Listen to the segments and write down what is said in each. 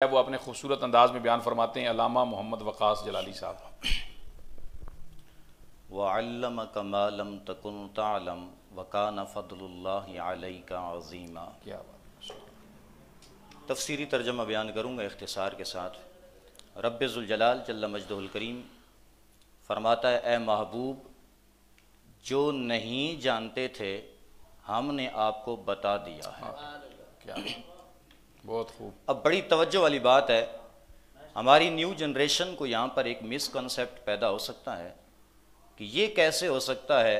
वो अपने खूबसूरत अंदाज में बयान फरमाते हैं अल्लामा मोहम्मद वक़ास जलाली साहब। वअल्लमक मा लम तकुन तअलम वकान फ़ज़लुल्लाहि अलैका अज़ीमा। क्या बात है। तफसीरी तर्जमा बयान करूँगा इख्तिसार के साथ। रब्बे ज़ुल जलाल जल्ल मजदुहुल करीम फरमाता है, ए महबूब जो नहीं जानते थे हमने आपको बता दिया है। क्या बहुत खूब। अब बड़ी तवज्जो वाली बात है, हमारी न्यू जनरेशन को यहाँ पर एक मिसकंसेप्ट पैदा हो सकता है कि ये कैसे हो सकता है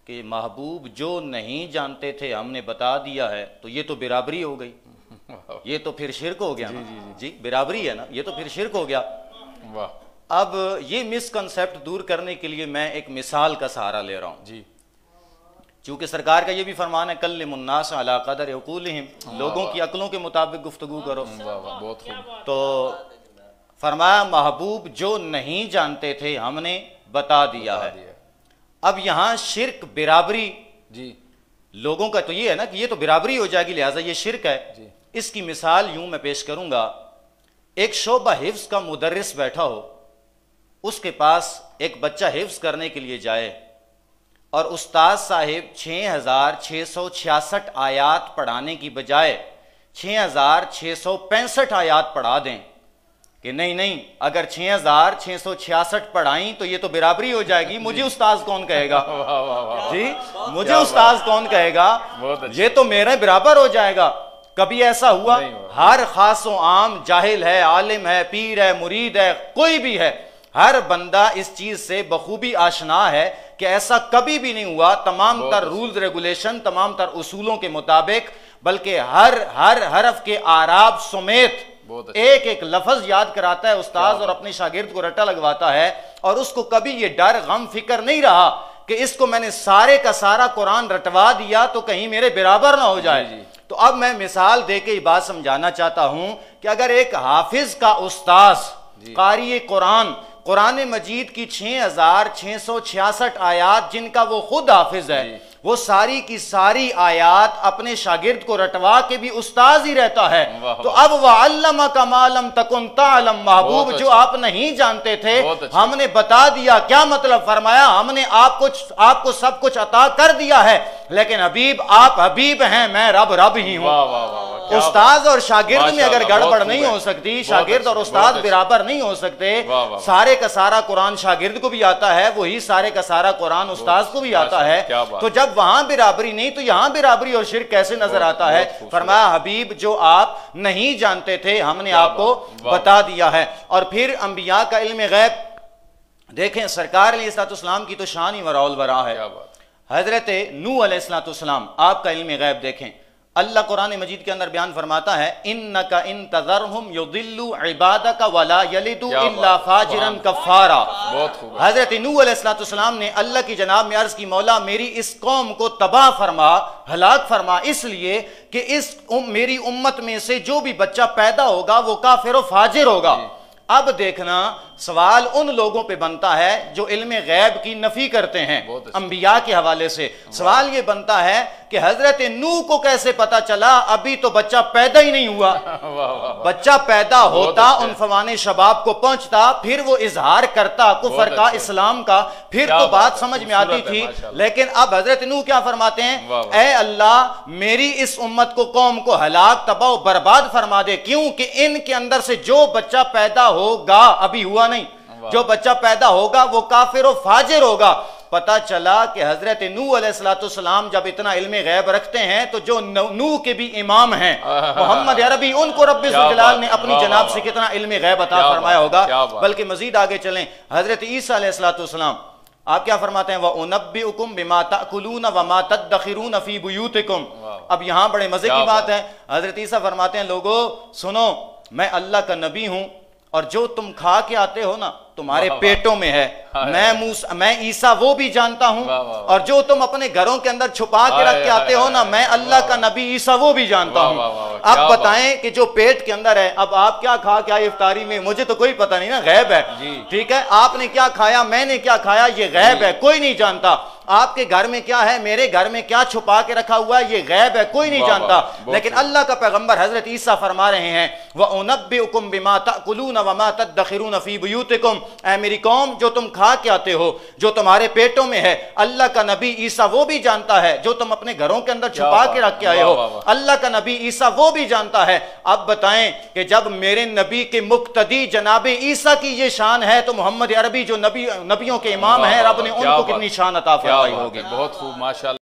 कि महबूब जो नहीं जानते थे हमने बता दिया है, तो ये तो बिराबरी हो गई, ये तो फिर शिर्क हो गया। जी बिराबरी है ना, ये तो फिर शिर्क हो गया। वाह। अब ये मिसकंसेप्ट दूर करने के लिए मैं एक मिसाल का सहारा ले रहा हूँ जी। चूँकि सरकार का ये भी फरमान है कल्लिमुन्नास अला क़दर उक़ूलिहिम, लोगों की अक्लों के मुताबिक गुफ्तगू करो। बहुत खूब। तो फरमाया महबूब जो नहीं जानते थे हमने बता दिया है। अब यहाँ शिर्क बिराबरी जी लोगों का तो ये है ना कि ये तो बिराबरी हो जाएगी, लिहाजा ये शिर्क है जी। इसकी मिसाल यूं मैं पेश करूंगा, एक शोबा हिफ्ज का मुदर्रिस बैठा हो, उसके पास एक बच्चा हिफ्ज करने के लिए जाए और उस्ताद साहिब 6666 आयात पढ़ाने की बजाय 6665 आयात पढ़ा दें कि नहीं नहीं अगर 6666 पढ़ाई तो ये तो बिराबरी हो जाएगी, मुझे उस्ताद कौन कहेगा। जी मुझे उस्ताद कौन कहेगा, ये तो मेरे बराबर हो जाएगा। कभी ऐसा हुआ? हर खासो आम जाहिल है, आलिम है, पीर है, मुरीद है, कोई भी है, हर बंदा इस चीज से बखूबी आशना है कि ऐसा कभी भी नहीं हुआ तमाम तर रूल्स रेगुलेशन, तमाम तर उसूलों के मुताबिक, बल्कि हर हरफ के आराब समेत एक एक लफ्ज याद कराता है उस्ताद और अपने शागिर्द को रट्टा लगवाता है, और उसको कभी ये डर गम फिक्र नहीं रहा कि इसको मैंने सारे का सारा कुरान रटवा दिया तो कहीं मेरे बराबर ना हो जाए। तो अब मैं मिसाल दे के ये बात समझाना चाहता हूं कि अगर एक हाफिज का उस्ताद कारी कुरान कुरान मजीद की 6666 आयात जिनका वो खुद हाफिज है, वो सारी की सारी आयात अपने शागिर्द को रटवा के भी उस्ताद ही रहता है, तो अब वअल्लमक मा लम तकुन तअलम, महबूब जो आप नहीं जानते थे हमने बता दिया। क्या मतलब? फरमाया हमने आपको सब कुछ अता कर दिया है, लेकिन हबीब आप हबीब हैं, मैं रब ही हूं। उस्ताद और शागिर्द में अगर गड़बड़ नहीं हो सकती, शागिर्द और उस्ताद बराबर नहीं हो सकते, सारे का सारा कुरान शागिर्द को भी आता है, वही सारे का सारा कुरान उस्ताद को भी आता है, तो जब वहां बिराबरी नहीं तो यहां बिराबरी और शिर्क कैसे नजर आता है? फरमाया हबीब जो आप नहीं जानते थे हमने आपको बता दिया है। और फिर अंबिया का इल्म गैब देखें, सरकार अलैहिस्सलाम की तो शान ही वराउल वरा है। हजरत नूह अलैहिस्सलाम आपका इल्म गैब देखें, अल्लाह कुरान मजीद के अंदर बयान फरमाता है इन्नका इन तज़रहुम युदिल्लु इबादका वला यलिदु इल्ला फाजिरन कफ़ारा। हजरत नूह अलैहिस्सलाम ने अल्लाह की जनाब में अर्ज की, मौला मेरी इस कौम को तबाह फरमा, हलाक फरमा, इसलिए कि मेरी उम्मत में से जो भी बच्चा पैदा होगा वो काफिर व फाजिर होगा। अब देखना सवाल उन लोगों पे बनता है जो इल्म गैब की नफी करते हैं अंबिया के हवाले से। सवाल ये बनता है कि हजरत नूह को कैसे पता चला, अभी तो बच्चा पैदा ही नहीं हुआ। बच्चा पैदा होता, उन फवाने शबाब को पहुंचता, फिर वो इजहार करता कुफर का, इस्लाम का, फिर तो बात समझ में आती थी। लेकिन अब हजरत नूह क्या फरमाते हैं, ए अल्लाह मेरी इस उम्मत को, कौम को हलाक तबाह बर्बाद फरमा दे, क्यों कि इनके अंदर से जो बच्चा पैदा होगा, अभी हुआ नहीं, जो बच्चा पैदा होगा वो काफिर व फाजिर होगा। पता चला कि हजरत नूह अलैहिस्सलाम जब इतना इल्म गैब रखते हैं तो जो नूह के भी इमाम हैं मोहम्मद अरबी, उनको रब्बे ज़ुल जलाल ने अपनी जनाब से कितना इल्म गैब अता फरमाया होगा। बल्कि मजीद आगे चलें, हजरत ईसा अलैहिस्सलाम आप क्या फरमाते हैं, व उनब्बिउकुम बिमा ताकुलून व मा तदखिरून फी बुयूतिकुम। अब यहां बड़े मजे की बात है, हजरत ईसा फरमाते हैं लोगो सुनो, मैं अल्लाह का नबी हूं और जो तुम खा के आते हो ना तुम्हारे पेटों में है, मैं ईसा वो भी जानता हूं, और जो तुम अपने घरों के अंदर छुपा के रख के आते हो ना, मैं अल्लाह का नबी ईसा वो भी जानता हूं। अब बताएं कि जो पेट के अंदर है, अब आप क्या खा के आए इफ्तारी में, मुझे तो कोई पता नहीं ना, गैब है। ठीक है, आपने क्या खाया, मैंने क्या खाया, ये गैब है, कोई नहीं जानता। आपके घर में क्या है, मेरे घर में क्या छुपा के रखा हुआ है, ये गैब है, कोई नहीं जानता। लेकिन अल्लाह का पैगंबर हजरत ईसा फरमा रहे हैं, व उनब्बिउकुम बिमा ताकुलून व मा तदखिरून फी बुयूतिकुम, ऐ मेरी कौम जो तुम खा के आते हो, जो तुम्हारे पेटों में है, अल्लाह का नबी ईसा वो भी जानता है। जो तुम अपने घरों के अंदर छुपा के रख के आए हो, अल्लाह का नबी ईसा वो भी जानता है। अब बताएं कि जब मेरे नबी के मुक्तदी जनाबे ईसा की ये शान है, तो मोहम्मद अरबी जो नबियों के इमाम है, रब ने उनको कितनी शान अता फरमाई होगी। बहुत खूब, माशाअल्लाह।